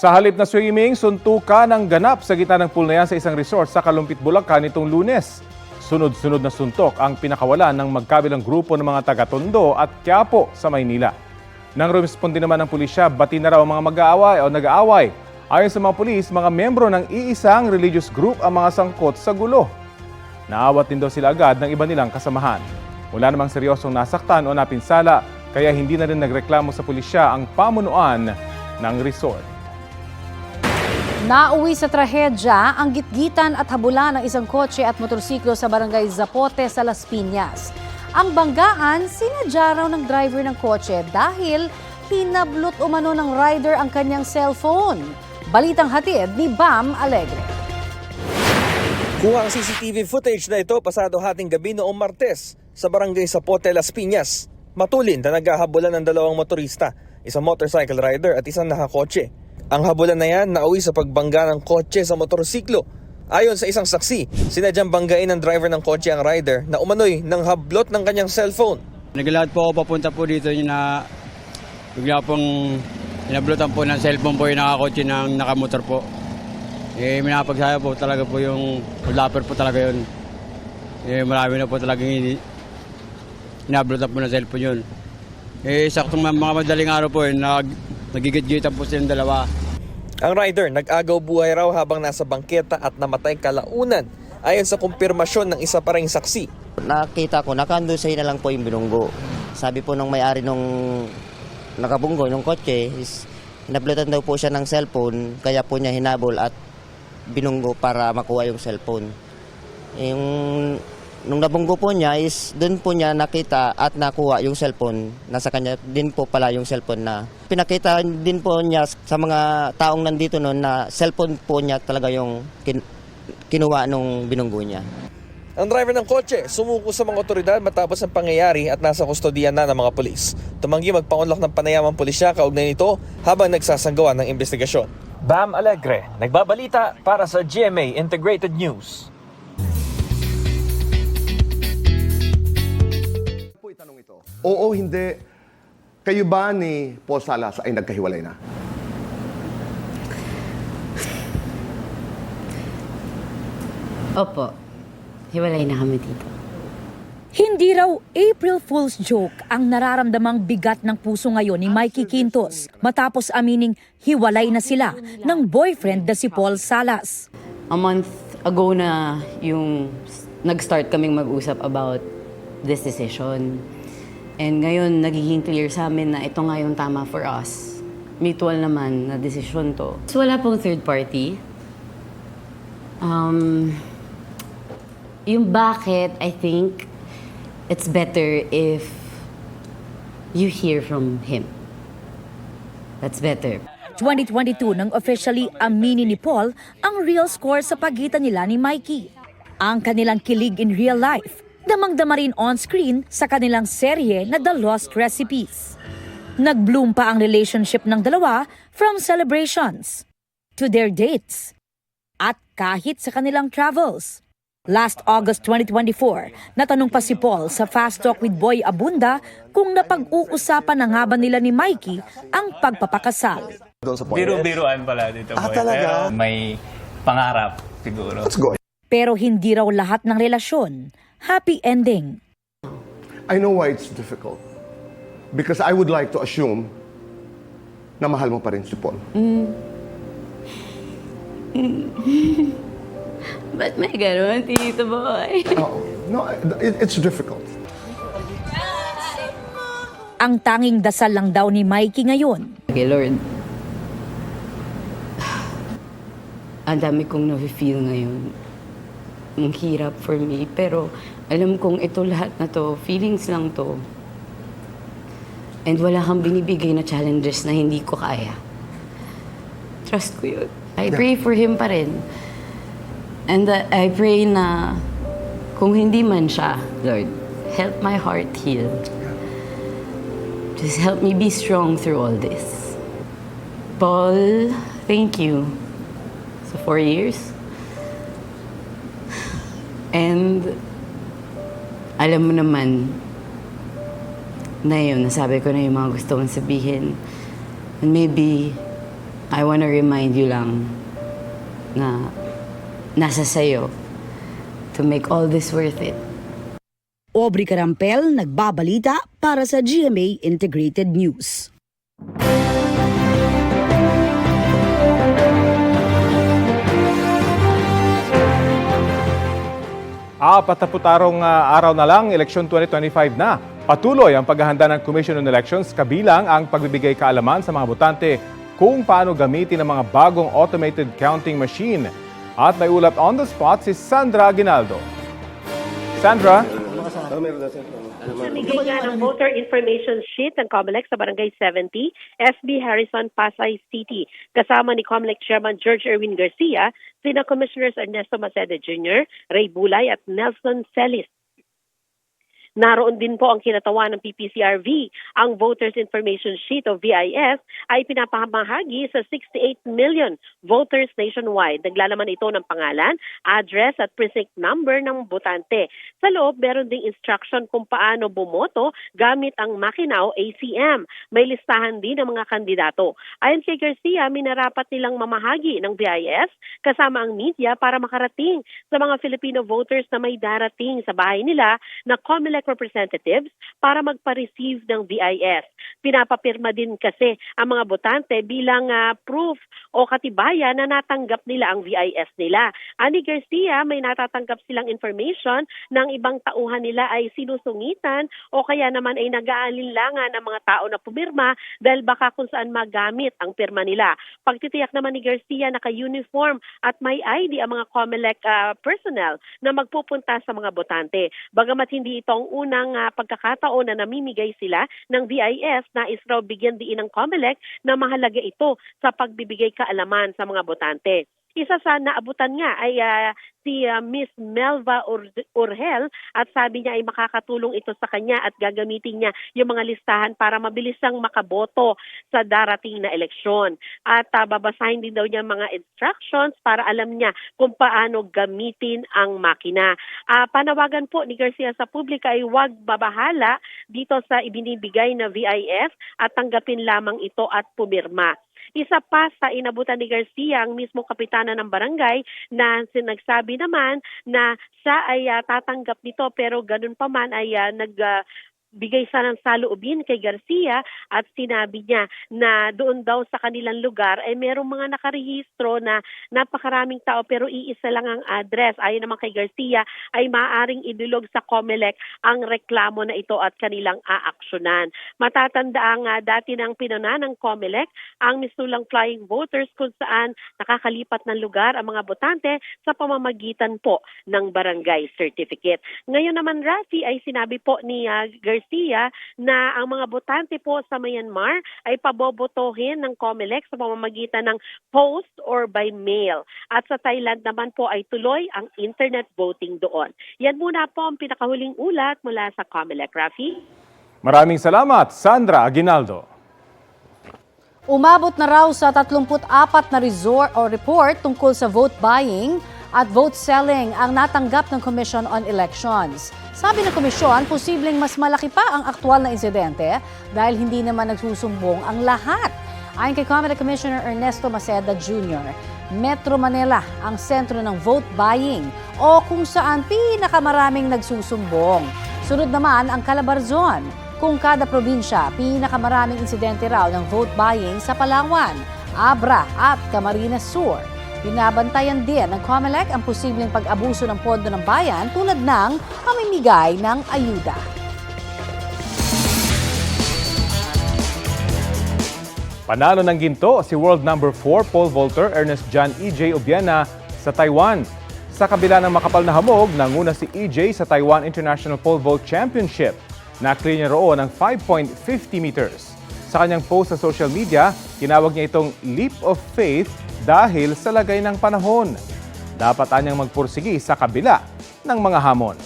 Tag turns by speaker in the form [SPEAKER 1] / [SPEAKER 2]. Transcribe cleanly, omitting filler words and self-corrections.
[SPEAKER 1] Sa halip na swimming, suntukan ang ganap sa gitna ng pool na yan sa isang resort sa Kalumpit, Bulacan nitong Lunes. Sunod-sunod na suntok ang pinakawalan ng magkabilang grupo ng mga taga-Tondo at Quiapo sa Maynila. Nang rumesponde naman ng pulisya, bati na raw ang mga mag-aaway o nag-aaway. Ayon sa mga pulis, mga membro ng iisang religious group ang mga sangkot sa gulo. Naawat din daw sila agad ng iba nilang kasamahan. Wala namang seryosong nasaktan o napinsala, kaya hindi na rin nagreklamo sa pulisya ang pamunuan ng resort.
[SPEAKER 2] Nauwi sa trahedya ang gitgitan at habulan ng isang kotse at motorsiklo sa barangay Zapote sa Las Piñas. Ang banggaan, sinadya raw ng driver ng kotse dahil hinablot umano ng rider ang kanyang cellphone. Balitang hatid ni Bam Alegre.
[SPEAKER 3] Kuha ang CCTV footage na ito pasado hating gabi noong Martes sa barangay Zapote, Las Piñas. Matulin na naghahabulan ng dalawang motorista, isang motorcycle rider at isang nakakotse. Ang habulan na yan nauwi sa pagbangga ng kotse sa motorsiklo. Ayon sa isang saksi, sinadyang banggain ng driver ng kotse ang rider na umano'y nang hablot ng kanyang cellphone.
[SPEAKER 4] Naglalakad po ako papunta po dito na bigla pong inablotan po ng cellphone po yung nakakotse ng nakamotor po. Minapagsaya po talaga po yung lapper po talaga yun. Marami na po talagang inablotan po ng cellphone yun. Saktong mga madaling araw po nagigit-gitan po silang dalawa.
[SPEAKER 3] Ang rider nag-agaw buhay raw habang nasa bangketa at namatay kalaunan ayon sa kumpirmasyon ng isa pa ring saksi.
[SPEAKER 5] Nakita ko, nakandusay na lang po yung binunggo. Sabi po ng may-ari nung nakabunggo, nung kotse, is hinablotan daw po siya ng cellphone, kaya po niya hinabol at binunggo para makuha yung cellphone. Nung nabunggo po niya is doon po niya nakita at nakuha yung cellphone. Nasa kanya din po pala yung cellphone na pinakita din po niya sa mga taong nandito noon na cellphone po niya talaga yung kinuha nung binunggo niya.
[SPEAKER 3] Ang driver ng kotse sumuko sa mga otoridad matapos ang pangyayari at nasa kustodiyan na ng mga pulis. Tumanggi magpaunlak ng panayamang pulisya kaugnay nito habang nagsasanggawa ng investigasyon.
[SPEAKER 6] Bam Alegre, nagbabalita para sa GMA Integrated News.
[SPEAKER 7] Oo, hindi. Kayo ba ni Paul Salas ay nagkahiwalay na?
[SPEAKER 8] Opo, hiwalay na kami dito.
[SPEAKER 9] Hindi raw April Fool's joke ang nararamdamang bigat ng puso ngayon ni Mikey Quintos matapos amining hiwalay na sila ng boyfriend na si Paul Salas.
[SPEAKER 8] A month ago na yung nag-start kaming mag-usap about this decision. And ngayon, nagiging clear sa amin na ito nga yung tama for us. Mutual naman na desisyon to. So wala pong third party. Yung bakit, I think, it's better if you hear from him. That's better.
[SPEAKER 9] 2022 nang officially aminin ni Paul ang real score sa pagitan nila ni Mikey. Ang kanilang kilig in real life, damang-dama rin on-screen sa kanilang serye na The Lost Recipes. Nag-bloom pa ang relationship ng dalawa from celebrations to their dates at kahit sa kanilang travels. Last August 2024, natanong pa si Paul sa Fast Talk with Boy Abunda kung napag-uusapan na nga ba nila ni Mikey ang pagpapakasal.
[SPEAKER 10] Biro-biroan pala dito.
[SPEAKER 7] Talaga?
[SPEAKER 10] Pero may pangarap siguro.
[SPEAKER 7] Let's go.
[SPEAKER 9] Pero hindi raw lahat ng relasyon happy ending.
[SPEAKER 7] I know why it's difficult. Because I would like to assume na mahal mo pa rin si Paul.
[SPEAKER 8] Ba't may gano'n, Tito Boy?
[SPEAKER 7] No, it's difficult.
[SPEAKER 9] Ang tanging dasal lang daw ni Mikey ngayon.
[SPEAKER 8] Okay, Lord. Ang dami kong na-feel ngayon. Ang hirap for me, pero alam kong ito lahat na to, feelings lang to. And wala kang binibigay na challenges na hindi ko kaya. Trust ko yun. I pray for him pa rin. And I pray na kung hindi man siya, Lord, help my heart heal. Just help me be strong through all this. Paul, thank you. So 4 years. And alam mo naman na yun, nasabi ko na yung mga gusto kong sabihin. And maybe I wanna remind you lang na nasa sayo to make all this worth it.
[SPEAKER 9] Aubrey Carampel, nagbabalita para sa GMA Integrated News.
[SPEAKER 1] Apat-na-putarong araw na lang, eleksyon 2025 na. Patuloy ang paghahanda ng Commission on Elections kabilang ang pagbibigay kaalaman sa mga botante kung paano gamitin ang mga bagong automated counting machine. At may ulat on the spot si Sandra Aguinaldo. Sandra?
[SPEAKER 11] Namigay nga ng voter information sheet ng COMELEC sa Barangay 70, SB Harrison, Pasay City. Kasama ni COMELEC Chairman George Erwin Garcia, sina Commissioners Ernesto Maceda Jr., Ray Bulay at Nelson Celis. Naroon din po ang kinatawan ng PPCRV. Ang Voters Information Sheet o VIS ay pinapamahagi sa 68 million voters nationwide. Naglalaman ito ng pangalan, address at precinct number ng botante. Sa loob, meron ding instruction kung paano bumoto gamit ang makina o ACM. May listahan din ng mga kandidato. Ayon kay Garcia, minarapat nilang mamahagi ng VIS kasama ang media para makarating sa mga Filipino voters na may darating sa bahay nila na COMELEC representatives para magpa-receive ng VIS. Pinapapirma din kasi ang mga botante bilang proof o katibayan na natanggap nila ang VIS nila. Ani Garcia, may natatanggap silang information ng ibang tauhan nila ay sinusungitan o kaya naman ay nag-aalinlangan ng mga tao na pumirma dahil baka kung saan magamit ang pirma nila. Pagtitiyak naman ni Garcia, naka-uniform at may ID ang mga COMELEC personnel na magpupunta sa mga botante. Bagamat hindi ito ang unang pagkakataon na namimigay sila ng VIS, nais raw bigyan diin ng COMELEC na mahalaga ito sa pagbibigay kaalaman sa mga botante. Isa sa naabutan nga ay si Miss Melva Urgel at sabi niya ay makakatulong ito sa kanya at gagamitin niya yung mga listahan para mabilisang makaboto sa darating na eleksyon. At babasahin din daw niya mga instructions para alam niya kung paano gamitin ang makina. Panawagan po ni Garcia sa publika ay huwag babahala dito sa ibinibigay na VIS at tanggapin lamang ito at pumirma. Isa pa sa inabutan ni Garcia, ang mismo kapitana ng barangay na nagsabi naman na siya ay tatanggap nito pero ganun pa man ay bigay sa ng saloobin kay Garcia at sinabi niya na doon daw sa kanilang lugar ay merong mga nakarehistro na napakaraming tao pero iisa lang ang address. Ayon naman kay Garcia ay maaaring idulog sa COMELEC ang reklamo na ito at kanilang aaksyonan. Matatanda ang dati ng pinuna ng COMELEC ang misulang flying voters kung saan nakakalipat ng lugar ang mga botante sa pamamagitan po ng barangay certificate. Ngayon naman, Rafi, ay sinabi po ni Garcia na ang mga botante po sa Myanmar ay pabobotohin ng COMELEC sa pamamagitan ng post or by mail. At sa Thailand naman po ay tuloy ang internet voting doon. Yan muna po ang pinakahuling ulat mula sa COMELEC. Rafi?
[SPEAKER 1] Maraming salamat, Sandra Aguinaldo.
[SPEAKER 2] Umabot na raw sa 34 na report tungkol sa vote buying at vote selling ang natanggap ng Commission on Elections. Sabi ng komisyon, posibleng mas malaki pa ang aktwal na insidente dahil hindi naman nagsusumbong ang lahat. Ayon kay COMELEC Commissioner Ernesto Maceda Jr., Metro Manila ang sentro ng vote buying o kung saan pinakamaraming nagsusumbong. Sunod naman ang Calabarzon, kung kada probinsya pinakamaraming insidente raw ng vote buying sa Palawan, Abra at Camarines Sur. Binabantayan din ng COMELEC ang posibleng pag-abuso ng pondo ng bayan tulad ng pamimigay ng ayuda.
[SPEAKER 1] Panalo ng ginto si world number 4 pole vaulter Ernest John E.J. Obiena sa Taiwan. Sa kabila ng makapal na hamog, nanguna si E.J. sa Taiwan International Pole Vault Championship. Na-clear niya roon ng 5.50 meters. Sa kanyang post sa social media, tinawag niya itong leap of faith dahil sa lagay ng panahon. Dapat anyang magpursigi sa kabila ng mga hamon.